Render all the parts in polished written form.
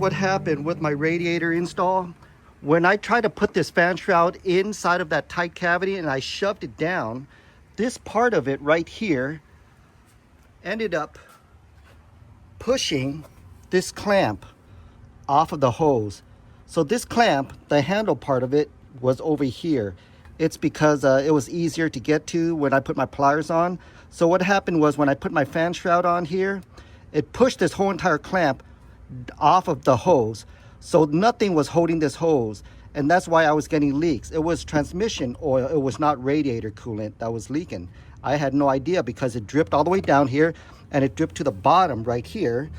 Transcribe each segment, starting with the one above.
what happened with my radiator install. When I tried to put this fan shroud inside of that tight cavity and I shoved it down, this part of it right here ended up pushing this clamp off of the hose. So this clamp, the handle part of it, was over here. It's because it was easier to get to when I put my pliers on. So what happened was when I put my fan shroud on here, it pushed this whole entire clamp off of the hose. So nothing was holding this hose, and that's why I was getting leaks. It was transmission oil, it was not radiator coolant that was leaking. I had no idea because it dripped all the way down here and it dripped to the bottom right here,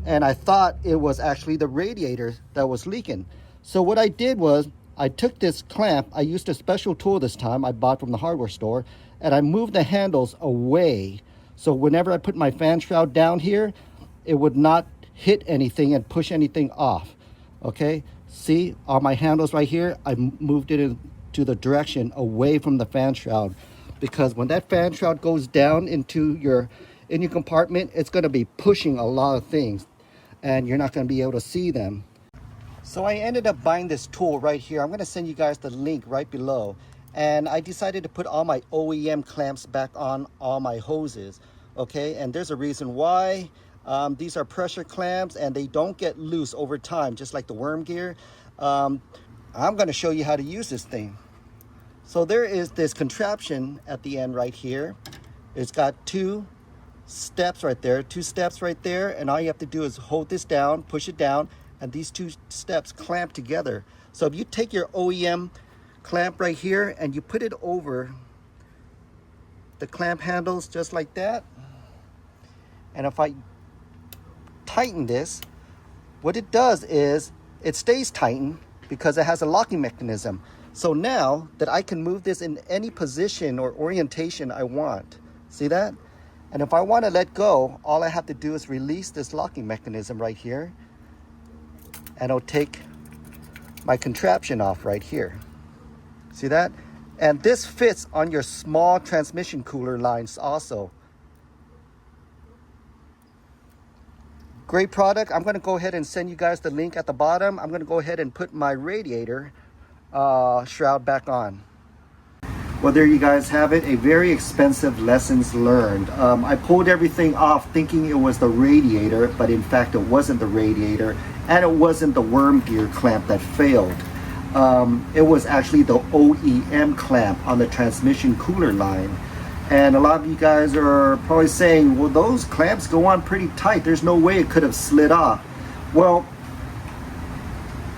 and I thought it was actually the radiator that was leaking. So what I did was I took this clamp, I used a special tool this time I bought from the hardware store, and I moved the handles away. So whenever I put my fan shroud down here, it would not hit anything and push anything off. Okay, see on my handles right here, I moved it into the direction away from the fan shroud, because when that fan shroud goes down into your compartment, it's going to be pushing a lot of things and you're not going to be able to see them. So I ended up buying this tool right here. I'm going to send you guys the link right below, and I decided to put all my OEM clamps back on all my hoses. Okay, and there's a reason why. These are pressure clamps and they don't get loose over time, just like the worm gear. I'm going to show you how to use this thing. So there is this contraption at the end right here. It's got two steps right there, and all you have to do is hold this down, push it down, and these two steps clamp together. So if you take your OEM clamp right here and you put it over the clamp handles just like that, and if I tighten this, what it does is it stays tightened because it has a locking mechanism. So now that I can move this in any position or orientation I want, see that? And if I want to let go, all I have to do is release this locking mechanism right here, and it'll take my contraption off right here. See that? And this fits on your small transmission cooler lines also. Great product. I'm going to go ahead and send you guys the link at the bottom. I'm going to go ahead and put my radiator shroud back on. Well, there you guys have it. A very expensive lessons learned. I pulled everything off thinking it was the radiator, but in fact it wasn't the radiator, and it wasn't the worm gear clamp that failed. It was actually the OEM clamp on the transmission cooler line. And a lot of you guys are probably saying, well, those clamps go on pretty tight. There's no way it could have slid off. Well,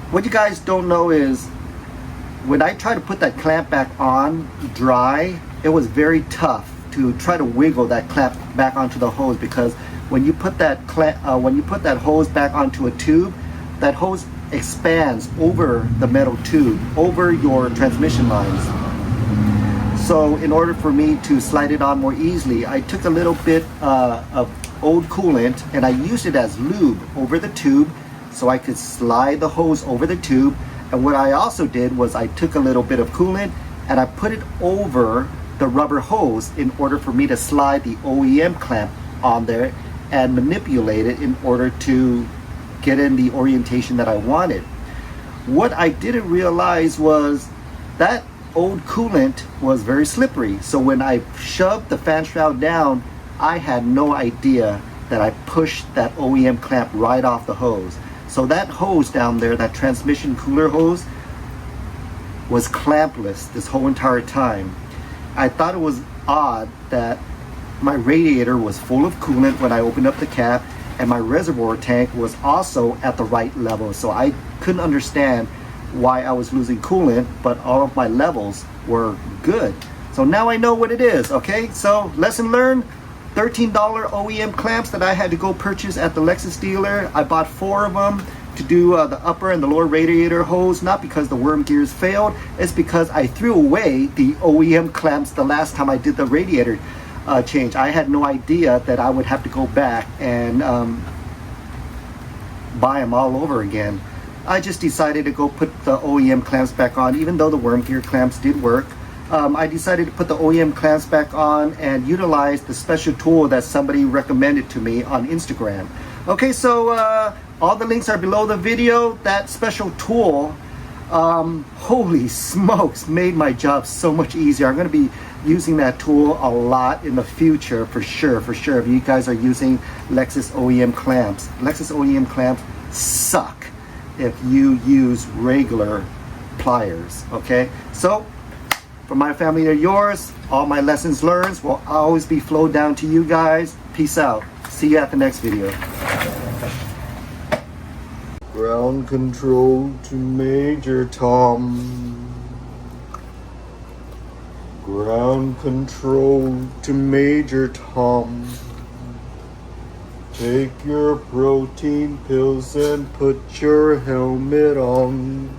what you guys don't know is when I tried to put that clamp back on dry, it was very tough to try to wiggle that clamp back onto the hose, because when you put that hose back onto a tube, that hose expands over the metal tube, over your transmission lines. So in order for me to slide it on more easily, I took a little bit of old coolant and I used it as lube over the tube so I could slide the hose over the tube. And what I also did was I took a little bit of coolant and I put it over the rubber hose in order for me to slide the OEM clamp on there and manipulate it in order to get in the orientation that I wanted. What I didn't realize was that old coolant was very slippery. So when I shoved the fan shroud down, I had no idea that I pushed that OEM clamp right off the hose. So that hose down there, that transmission cooler hose, was clampless this whole entire time. I thought it was odd that my radiator was full of coolant when I opened up the cap, and my reservoir tank was also at the right level. So I couldn't understand why I was losing coolant, but all of my levels were good. So now I know what it is. Okay, so lesson learned. $13 OEM clamps that I had to go purchase at the Lexus dealer. I bought 4 of them to do the upper and the lower radiator hose, not because the worm gears failed, it's because I threw away the OEM clamps the last time I did the radiator change. I had no idea that I would have to go back and buy them all over again. I just decided to go put the OEM clamps back on, even though the worm gear clamps did work. I decided to put the OEM clamps back on and utilize the special tool that somebody recommended to me on Instagram. Okay, so All the links are below the video. That special tool, holy smokes, made my job so much easier. I'm going to be using that tool a lot in the future, for sure. If you guys are using Lexus OEM clamps. Lexus OEM clamps suck if you use regular pliers, okay? So, from my family to yours, all my lessons learned will always be flowed down to you guys. Peace out. See you at the next video. Ground control to Major Tom. Ground control to Major Tom. Take your protein pills and put your helmet on.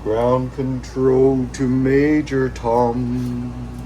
Ground control to Major Tom.